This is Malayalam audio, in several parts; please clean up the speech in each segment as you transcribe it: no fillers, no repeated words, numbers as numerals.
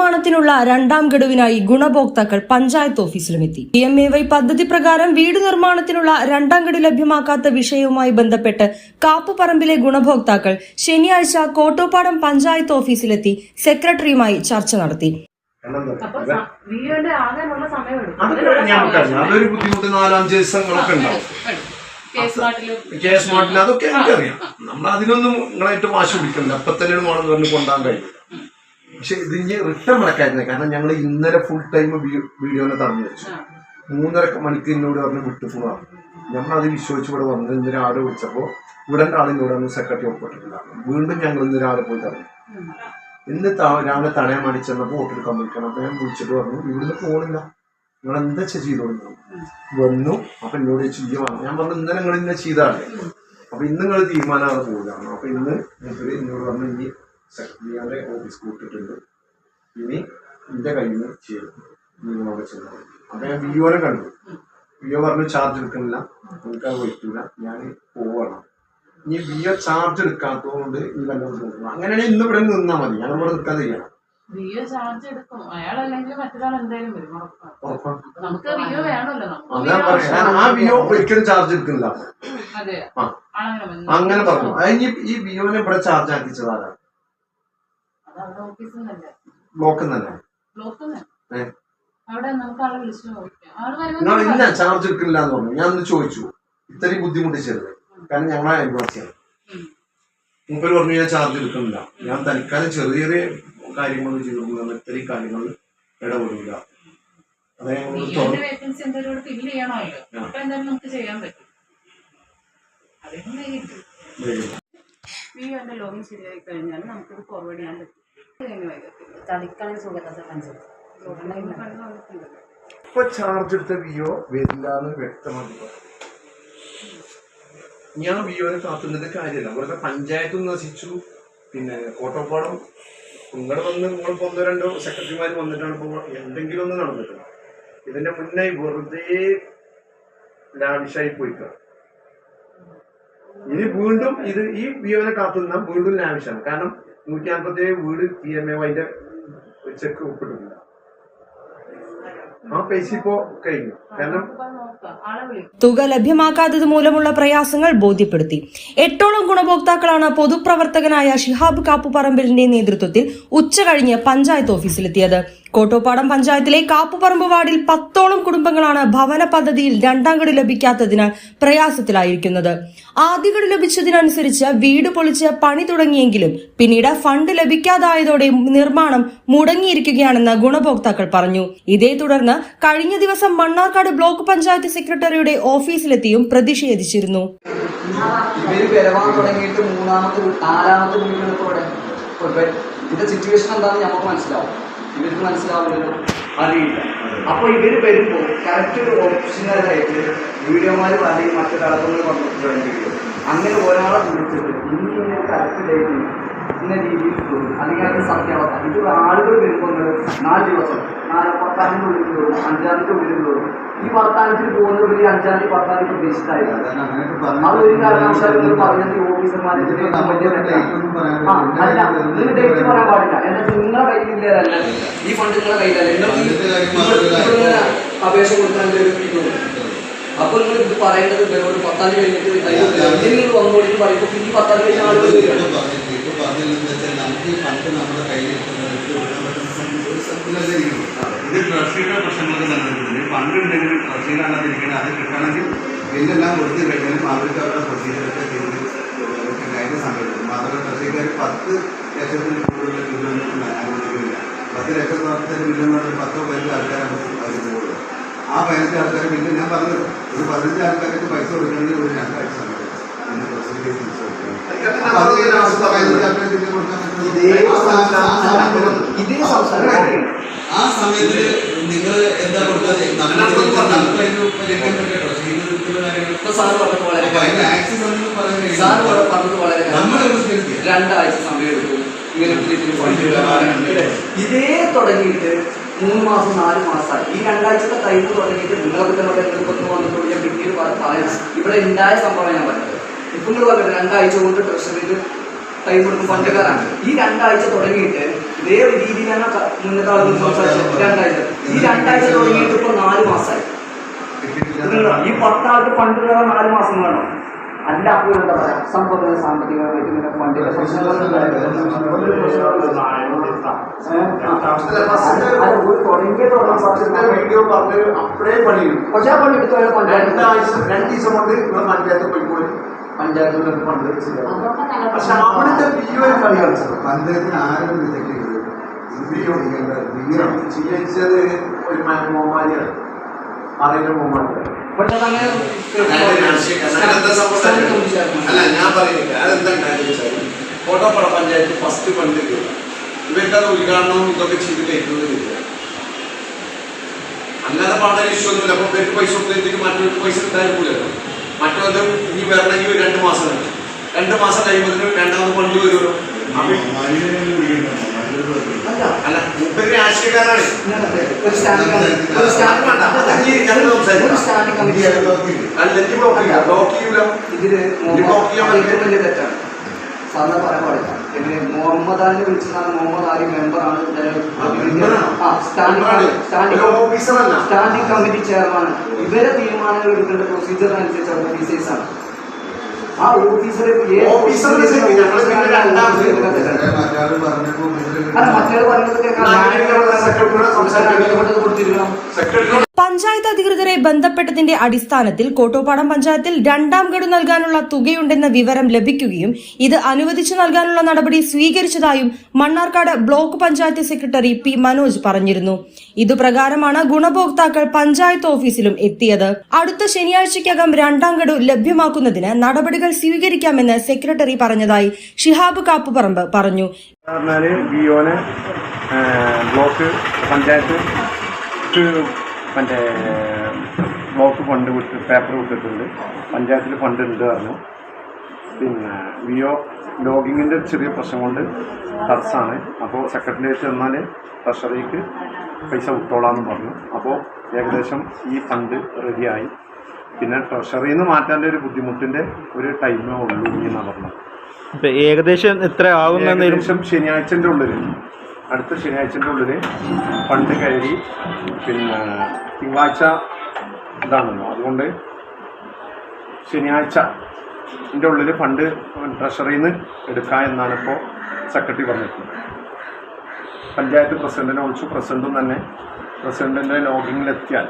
നിർമ്മാണത്തിനുള്ള രണ്ടാം ഗഡുവിനായി ഗുണഭോക്താക്കൾ പഞ്ചായത്ത് ഓഫീസിലുമെത്തി. PMAY പദ്ധതി പ്രകാരം വീട് നിർമ്മാണത്തിനുള്ള രണ്ടാം ഗഡു ലഭ്യമാക്കാത്ത വിഷയവുമായി ബന്ധപ്പെട്ട് കാപ്പുപറമ്പിലെ ഗുണഭോക്താക്കൾ ശനിയാഴ്ച കോട്ടോപ്പാടം പഞ്ചായത്ത് ഓഫീസിലെത്തി സെക്രട്ടറിയുമായി ചർച്ച നടത്തി. അതൊരു ബുദ്ധിമുട്ട് 4-5 ദിവസങ്ങളൊക്കെ ഉണ്ടാവും. കേസ് അതൊക്കെ എനിക്കറിയാം. നമ്മൾ അതിനൊന്നും നിങ്ങളായിട്ട് വാശി പിടിക്കണ്ട. അപ്പൊ തന്നെ മോളെന്ന് പറഞ്ഞ് കൊണ്ടാൻ കഴിയും. പക്ഷെ ഇതിന് റിട്ടേൺ നടക്കായിരുന്നേ. കാരണം ഞങ്ങൾ ഇന്നലെ ഫുൾ ടൈം വീഡിയോനെ തടഞ്ഞു വെച്ചു. 3:30 മണിക്ക് എന്നോട് പറഞ്ഞ് വിട്ടു പോവാം. നമ്മളത് വിശ്വസിച്ച് ഇവിടെ വന്ന് ഇന്ന് രാവിലെ വിളിച്ചപ്പോൾ ഇവിടെ ആളിനോട് അന്ന് സെക്രട്ടറി ഒപ്പിട്ടിട്ടില്ല. വീണ്ടും ഞങ്ങൾ ഇന്ന് രാവിലെ പോയി തടഞ്ഞു. ഇന്ന് രാവിലെ തടയാൻ വേണ്ടി ചെന്നപ്പോൾ വോട്ടെടുക്കാൻ പോയിക്കണം. അപ്പൊ ഞാൻ വിളിച്ചിട്ട് പറഞ്ഞു ഇവിടുന്ന് പോണില്ല, നിങ്ങൾ എന്താ ചെയ്തോളൂ. വന്നു. അപ്പൊ എന്നോട് ചെയ്യുവാണ്. ഞാൻ പറഞ്ഞു ഇന്നലെ നിങ്ങൾ ഇന്ന ചെയ്താണ്, അപ്പൊ ഇന്ന് നിങ്ങൾ തീരുമാനമാണ് പോകാണ്. അപ്പൊ ഇന്ന് എന്നോട് പറഞ്ഞു ഇനി സെക്രട്ടറിയുടെ ഓഫീസ് കൂട്ടിട്ടുണ്ട്, ഇനി എന്റെ കയ്യിൽ നിന്ന് ചെയ്തു നിങ്ങളോട് ചെന്നു. അപ്പൊ ഞാൻ വിയോനെ കണ്ടു. വിയോ പറഞ്ഞു ചാർജ് എടുക്കണില്ല, എനിക്കത് പറ്റില്ല, ഞാൻ പോവാണ്. ഇനി വിയോ ചാർജ് എടുക്കാത്തതുകൊണ്ട് ഈ വല്ലതും തോന്നുന്നു. അങ്ങനെയാണെങ്കിൽ ഇന്ന് ഇവിടെ നിന്നാ മതി, ഞാൻ ഇവിടെ നിൽക്കാൻ തയ്യാണ്. ആ വിയോ ഒരിക്കലും ചാർജ് എടുക്കുന്നില്ല. അങ്ങനെ പറഞ്ഞു. അതിന് ഈ വിയോനെ ഇവിടെ ചാർജ് ആക്കിച്ചതാണ്. ബ്ലോക്ക് തന്നെ ഇല്ല ചാർജ് എടുക്കുന്നില്ല എന്ന് പറഞ്ഞു. ഞാൻ ഒന്ന് ചോദിച്ചു ഇത്രയും ബുദ്ധിമുട്ടിച്ചത്, കാരണം ഞങ്ങളെ അയൽവാസിയാണ്. മൂപ്പര് പറഞ്ഞു ഞാൻ ചാർജ് എടുക്കുന്നില്ല, ഞാൻ തൽക്കാലം ചെറിയ ചെറിയ കാര്യങ്ങൾ ചെയ്തു കൊടുക്കുന്ന ഇത്രയും കാര്യങ്ങൾ ഇടപെടില്ല. ലോഗിൻ ശരിയായി കഴിഞ്ഞാൽ നമുക്കിത് ഫോർവേഡ് ചെയ്യാൻ പറ്റും. ഇപ്പൊ ചാർജ് എടുത്ത വിയോ വരില്ല എന്ന് വ്യക്തമാക്കി പറഞ്ഞു. ഞാൻ വിയോനെ കാത്തുന്നത് കാര്യമല്ല. അവരുടെ പഞ്ചായത്തും നശിച്ചു. പിന്നെ കോട്ടോപ്പാടം നിങ്ങൾ വന്ന് നിങ്ങളിപ്പോ 1-2 സെക്രട്ടറിമാർ വന്നിട്ടാണ് ഇപ്പോൾ എന്തെങ്കിലും ഒന്ന് നടന്നിട്ടുണ്ട്. ഇതിന്റെ മുന്നേ വെറുതെ ലാവിഷായി പോയിക്കുക. ഇനി വീണ്ടും ഇത് ഈ വിയോനെ കാത്തുനിന്ന വീണ്ടും ലാവിഷാണ്. കാരണം 147 വീട് PMAYന്റെ ചെക്ക് ഒപ്പിട്ടിട്ടില്ല. ആ പൈസ ഇപ്പോ കഴിഞ്ഞു. കാരണം തുക ലഭ്യമാക്കാത്തത് മൂലമുള്ള പ്രയാസങ്ങൾ ബോധ്യപ്പെടുത്തി. 8ഓളം ഗുണഭോക്താക്കളാണ് പൊതുപ്രവർത്തകനായ ഷിഹാബ് കാപ്പുപറമ്പിലിന്റെ നേതൃത്വത്തിൽ ഉച്ചകഴിഞ്ഞ് പഞ്ചായത്ത് ഓഫീസിലെത്തിയത്. കോട്ടോപ്പാടം പഞ്ചായത്തിലെ കാപ്പുപറമ്പ് വാർഡിൽ 10ഓളം കുടുംബങ്ങളാണ് ഭവന പദ്ധതിയിൽ രണ്ടാം ഗഡു ലഭിക്കാത്തതിനാൽ പ്രയാസത്തിലായിരിക്കുന്നത്. ആദ്യ ഗഡു ലഭിച്ചതിനനുസരിച്ച് വീട് പൊളിച്ച് പണി തുടങ്ങിയെങ്കിലും പിന്നീട് ഫണ്ട് ലഭിക്കാതായതോടെ നിർമ്മാണം മുടങ്ങിയിരിക്കുകയാണെന്ന് ഗുണഭോക്താക്കൾ പറഞ്ഞു. ഇതേ തുടർന്ന് കഴിഞ്ഞ ദിവസം മണ്ണാർക്കാട് ബ്ലോക്ക് പഞ്ചായത്ത് സെക്രട്ടറിയുടെ ഓഫീസിലെത്തിയും പ്രതിഷേധിച്ചിരുന്നു. ഇവർക്ക് മനസ്സിലാവുന്നല്ലോ, അറിയില്ല. അപ്പോൾ ഇവർ വരുമ്പോൾ കറക്റ്റ് ഒരു ഓപ്ഷനലായിട്ട് വീഡിയോമാർ അല്ലെങ്കിൽ മറ്റു കളപ്പുകൾ കൊണ്ടുവരേണ്ടി അങ്ങനെ ഒരാളെ വിളിച്ചിട്ട് ഇങ്ങനെ കറക്റ്റ് ഡേറ്റ് ഇന്ന രീതിയിൽ തോന്നും, അല്ലെങ്കിൽ അത് സത്യാവസ്ഥ. ഇത് ആളുകൾ വരുമ്പോൾ 4 ദിവസം 10-10 ഉള്ളിൽ തോന്നും, 5-ാം ഉള്ളിൽ തോന്നും. ഈ വർത്താനത്തിൽ പോകുന്നത് 5-ാം തീയതി 10-ാം തീയതി പ്രതീക്ഷിച്ചായിരുന്നു. അതൊരു കാരണവശാലും പറഞ്ഞത് ഓഫീസർമാരെ അല്ല, നിങ്ങൾ ഡേറ്റ് പറയാൻ പാടില്ല. എന്താ നിങ്ങളെ കയ്യിലില്ലതല്ല, ഈ ഫണ്ട് നിങ്ങളെ കയ്യിലല്ല. നിങ്ങൾ അപേക്ഷ കൊടുക്കാൻ അപ്പോൾ നിങ്ങൾ ഇത് പറയേണ്ടത് ഇവരോട് 10-ാം തീയതി കഴിഞ്ഞിട്ട് നിങ്ങൾ വന്നോടി പറയുമ്പോൾ ഈ 10-ാം തീയതി കഴിഞ്ഞ ആളുകൾ നമുക്ക് ഈ ഫണ്ട് നമ്മുടെ കയ്യിൽ ഇത് ട്രസ്റ്റിയുടെ പ്രശ്നങ്ങളൊക്കെ നിലനിൽക്കുന്നുണ്ട്. ഫണ്ട് ഉണ്ടെങ്കിൽ ട്രസ്റ്റിയിലാകാതിരിക്കണം. അത് കിട്ടണമെങ്കിൽ ബില്ലെല്ലാം കൊടുത്തു കഴിഞ്ഞാലും അവർക്ക് അവരുടെ പ്രൊസീജിയറൊക്കെ ചെയ്ത് അതിൻ്റെ സമയത്ത് മാത്രമല്ല ട്രസ്റ്റിക്കാർ 10 ലക്ഷത്തിൽ കൂടുതൽ ബില്ലൊന്നും അനുവദിക്കുന്നില്ല. 10 ലക്ഷത്തിന് ബില്ലെന്ന് പറഞ്ഞാൽ 10 15 ആൾക്കാരാണ് അവർ പോകുന്നത്. ആ 15 ആൾക്കാർ ബില്ല് ഞാൻ പറഞ്ഞത് ഒരു 15 ആൾക്കാർക്ക് പൈസ കൊടുക്കണമെങ്കിൽ ഒരു 2 ആഴ്ച സമയം അതിൻ്റെ പ്രൊസീജിയർ തിരിച്ചു കൊടുക്കണം. ആ സമയത്ത് നിങ്ങൾ എന്താ കൊടുക്കാതെ രണ്ടാഴ്ച സമയം എടുക്കും. ഇതേ തുടങ്ങിയിട്ട് 3 മാസം 4 മാസമായി. ഈ 2 ആഴ്ചത്തെ ടൈം തുടങ്ങിയിട്ട് നിങ്ങൾക്ക് തന്നെ എതിർപ്പൊന്നും വന്നിട്ടുള്ള ഞാൻ പിന്നീട് പറയാം. ഇവിടെ ഉണ്ടായ സംഭവം ഞാൻ പറഞ്ഞത്. ഇപ്പം നിങ്ങൾ പറഞ്ഞത് 2 ആഴ്ച കൊണ്ട് ട്രഷറിയിൽ ടൈം എടുക്കും പഞ്ചക്കാരാണ്. ഈ 2 ആഴ്ച തുടങ്ങിയിട്ട് ഇതേ രീതിയിലാണ് മുന്നത്തെ ആളുകൾ സംസാരിച്ചത്. 2 ആഴ്ച ഈ 2 ആഴ്ച തുടങ്ങിയിട്ട് ഇപ്പോൾ 4 മാസമായി. ഈ 10 ആൾക്ക് ഫണ്ട് 4 മാസം വേണം. അല്ല അപ്പോൾ എന്താ പറയാ സംഭവം സാമ്പത്തികമായിട്ട് ഇങ്ങനെ ഫണ്ടിന്റെ പ്രശ്നങ്ങൾ വീഡിയോ പറഞ്ഞ് അപ്പഴേ പണിയെടുക്കും. പക്ഷേ ആ പണി എടുത്തു പഞ്ചായത്ത് 2 ദിവസം കൊണ്ട് ഇവിടെ പഞ്ചായത്ത് പോയിക്കോളി, പഞ്ചായത്തിൽ ഫണ്ട് പക്ഷെ അവിടുത്തെ ബിഒ കളി കളിച്ചത് പഞ്ചായത്തിന് ആരും റിജക്ട് ചെയ്തത് ചെയ്യിച്ചത് ഒരു മോമാരിയാണ്, പറയുന്ന മോമാരിയാണ്. അല്ല ഞാൻ പറയുന്നില്ല, അതെന്താ വെച്ചാൽ കോട്ടപ്പുറ പഞ്ചായത്ത് ഫസ്റ്റ് ഫണ്ട് ഇവർക്ക് അത് ഉദ്ഘാടനവും ഇതൊക്കെ ചെയ്ത് കയറ്റുന്നതില്ല. അല്ലാതെ പാടാൻ ഇഷ്ടമൊന്നുമില്ല. അപ്പൊ ഇവർക്ക് പൈസ കൊടുത്തിട്ട് മറ്റൊരു പൈസ ഉണ്ടായിരിക്കില്ലല്ലോ. മറ്റൊന്നും ഇനി വരണമെങ്കിൽ 2 മാസം വേണം. 2 മാസം കഴിയുമ്പോൾ 2ാമത് ഫണ്ട് വരുമല്ലോ. അല്ല മുപ്പത് രാഷ്ട്രീയക്കാരാണ്. സാധാരണ പറയാൻ പാടില്ല. പിന്നെ മുഹമ്മദ് അലിനെ വിളിച്ചതാണ്. മുഹമ്മദ് അലി മെമ്പറാണ്, സ്റ്റാൻഡിംഗ് കമ്മിറ്റി ചെയർമാൻ. ഇവരെ തീരുമാനങ്ങൾ എടുക്കേണ്ട പ്രൊസീജിയർ അനുസരിച്ച് ഓഫീസേഴ്സാണ്. ആ ഓഫീസർ പഞ്ചായത്ത് അധികൃതരെ ബന്ധപ്പെട്ടതിന്റെ അടിസ്ഥാനത്തിൽ കോട്ടോപ്പാടം പഞ്ചായത്തിൽ 2ാം ഗഡു നൽകാനുള്ള തുകയുണ്ടെന്ന വിവരം ലഭിക്കുകയും ഇത് അനുവദിച്ചു നൽകാനുള്ള നടപടി സ്വീകരിച്ചതായും Mannarkkad block panchayat secretary P Manoj പറഞ്ഞിരുന്നു. ഇതുപ്രകാരമാണ് ഗുണഭോക്താക്കൾ പഞ്ചായത്ത് ഓഫീസിലും എത്തിയത്. അടുത്ത ശനിയാഴ്ചയ്ക്കകം 2ാം ഗഡു ലഭ്യമാക്കുന്നതിന് നടപടികൾ സ്വീകരിക്കാമെന്ന് സെക്രട്ടറി പറഞ്ഞതായി ഷിഹാബ് കാപ്പുപറമ്പ് പറഞ്ഞു. ബ്ലോക്ക് പഞ്ചായത്ത് മറ്റേ ബ്ലോക്ക് ഫണ്ട് വിട്ട് പേപ്പർ വിട്ടിട്ടുണ്ട്. പഞ്ചായത്തിൽ ഫണ്ട് ഉണ്ട് പറഞ്ഞു. പിന്നെ വിഒ ലോഗിങ്ങിൻ്റെ ചെറിയ പ്രശ്നം കൊണ്ട് തടസ്സമാണ്. അപ്പോൾ സെക്രട്ടേറിയറ്റ് എന്നാൽ ട്രഷറിക്ക് പൈസ വിട്ടോളാമെന്ന് പറഞ്ഞു. അപ്പോൾ ഏകദേശം ഈ ഫണ്ട് റെഡിയായി. പിന്നെ ട്രഷറിയിൽ നിന്ന് മാറ്റാൻ്റെ ഒരു ബുദ്ധിമുട്ടിൻ്റെ ഒരു ടൈമേ ഉള്ളൂ എന്നാണ് പറഞ്ഞത്. ഇപ്പം ഏകദേശം എത്ര ആകുന്ന ഏകദേശം ശനിയാഴ്ചൻ്റെ ഉള്ളിൽ, അടുത്ത ശനിയാഴ്ചൻ്റെ ഉള്ളിൽ ഫണ്ട് കയറി. പിന്നെ തിങ്കളാഴ്ച ഇതാണല്ലോ, അതുകൊണ്ട് ശനിയാഴ്ചൻ്റെ ഉള്ളിൽ ഫണ്ട് ട്രഷറിയിൽ നിന്ന് എടുക്കാം എന്നാണ് ഇപ്പോൾ സെക്രട്ടറി പറഞ്ഞിട്ടുള്ളത്. പഞ്ചായത്ത് പ്രസിഡന്റിനെ വിളിച്ചു. പ്രസിഡന്റും തന്നെ പ്രസിഡന്റിൻ്റെ ലോഗിങ്ങിലെത്തിയാൽ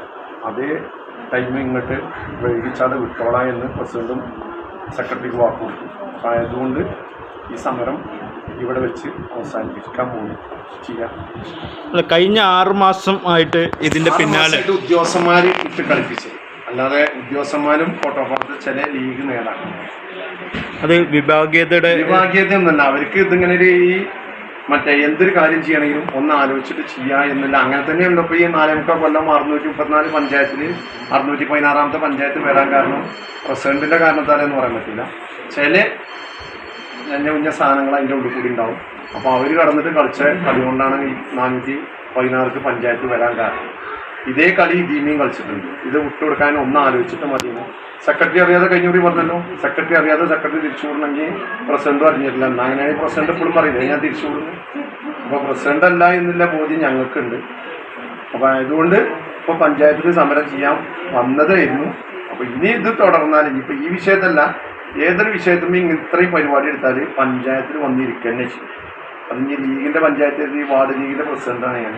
അതേ ടൈം ഇങ്ങോട്ട് വൈകിച്ചാതെ വിട്ടോളാം എന്ന് പ്രസിഡന്റും സെക്രട്ടറിക്ക് വാക്ക് കൊടുത്തു. ആയതുകൊണ്ട് ഈ സമരം ഇവിടെ വെച്ച് അവസാനിപ്പിക്കാൻ ചെയ്യാം. കഴിഞ്ഞ 6 മാസം ആയിട്ട് ഇതിന്റെ പിന്നാലെ ഉദ്യോഗസ്ഥന്മാർ ഇട്ട് കളിപ്പിച്ചത്, അല്ലാതെ ഉദ്യോഗസ്ഥന്മാരും കോട്ടോപ്പാടത്ത് ചില ലീഗ് നേടാൻ അത് വിഭാഗീയത ഒന്നല്ല. അവർക്ക് ഇതിങ്ങനെ ഒരു ഈ മറ്റേ എന്തൊരു കാര്യം ചെയ്യണമെങ്കിലും ഒന്ന് ആലോചിച്ചിട്ട് ചെയ്യുക എന്നില്ല. അങ്ങനെ തന്നെയുണ്ട്. ഇപ്പോൾ ഈ 4 കൊല്ലം 634 പഞ്ചായത്തിൽ 616ാമത്തെ പഞ്ചായത്തിൽ വരാൻ കാരണം പ്രസിഡന്റിന്റെ കാരണത്താലെന്ന് പറയാൻ പറ്റില്ല. ചില കുഞ്ഞ സാധനങ്ങൾ അതിൻ്റെ ഉള്ളിൽ കൂടി ഉണ്ടാവും. അപ്പോൾ അവർ കടന്നിട്ട് കളിച്ച കളി കൊണ്ടാണ് ഈ 416 പഞ്ചായത്ത് വരാൻ കാരണം. ഇതേ കളി ഇതിനെയും കളിച്ചിട്ടുണ്ട്. ഇത് വിട്ടുകൊടുക്കാൻ ഒന്ന് ആലോചിച്ചിട്ട് മതിയെന്ന് സെക്രട്ടറി അറിയാതെ കഴിഞ്ഞൂടി പറഞ്ഞല്ലോ. സെക്രട്ടറി അറിയാതെ സെക്രട്ടറി തിരിച്ചു വിടണമെങ്കിൽ പ്രസിഡന്റും അറിഞ്ഞിട്ടില്ല. എന്നാൽ അങ്ങനെയാണ് പ്രസിഡന്റ് എപ്പോഴും പറയുന്നത് ഞാൻ തിരിച്ചു വിടുന്നു. അപ്പോൾ പ്രസിഡന്റ് അല്ല എന്നുള്ള ബോധ്യം ഞങ്ങൾക്കുണ്ട്. അപ്പോൾ അതുകൊണ്ട് ഇപ്പോൾ പഞ്ചായത്തിൽ സമരം ചെയ്യാൻ വന്നതായിരുന്നു. അപ്പോൾ ഇനി ഇത് തുടർന്നാൽ ഇനിയിപ്പോൾ ഈ വിഷയത്തല്ല, ഏതൊരു വിഷയത്തിലും ഇത്രയും പരിപാടി എടുത്താൽ പഞ്ചായത്തിൽ വന്നിരിക്കുക തന്നെ ചെയ്യും. അതിന് ലീഗിൻ്റെ പഞ്ചായത്തിൽ ഈ വാർഡ് ലീഗിൻ്റെ പ്രസിഡന്റാണ് ഞാൻ.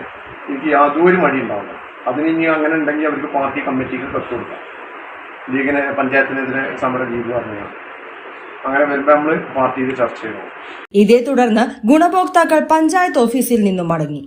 എനിക്ക് യാതൊരു മടി ഉണ്ടാവില്ല. അതിന് ഇനി അങ്ങനെ ഉണ്ടെങ്കിൽ അവർക്ക് പാർട്ടി കമ്മിറ്റിക്ക് കത്ത് കൊടുക്കാം. ലീഗിനെ പഞ്ചായത്തിനെതിരെ സമരം ചെയ്തു പറഞ്ഞു. അങ്ങനെ വരുമ്പോൾ നമ്മൾ പാർട്ടിയിൽ ചർച്ച ചെയ്യണം. ഇതേ തുടർന്ന് ഗുണഭോക്താക്കൾ പഞ്ചായത്ത് ഓഫീസിൽ നിന്നും മടങ്ങി.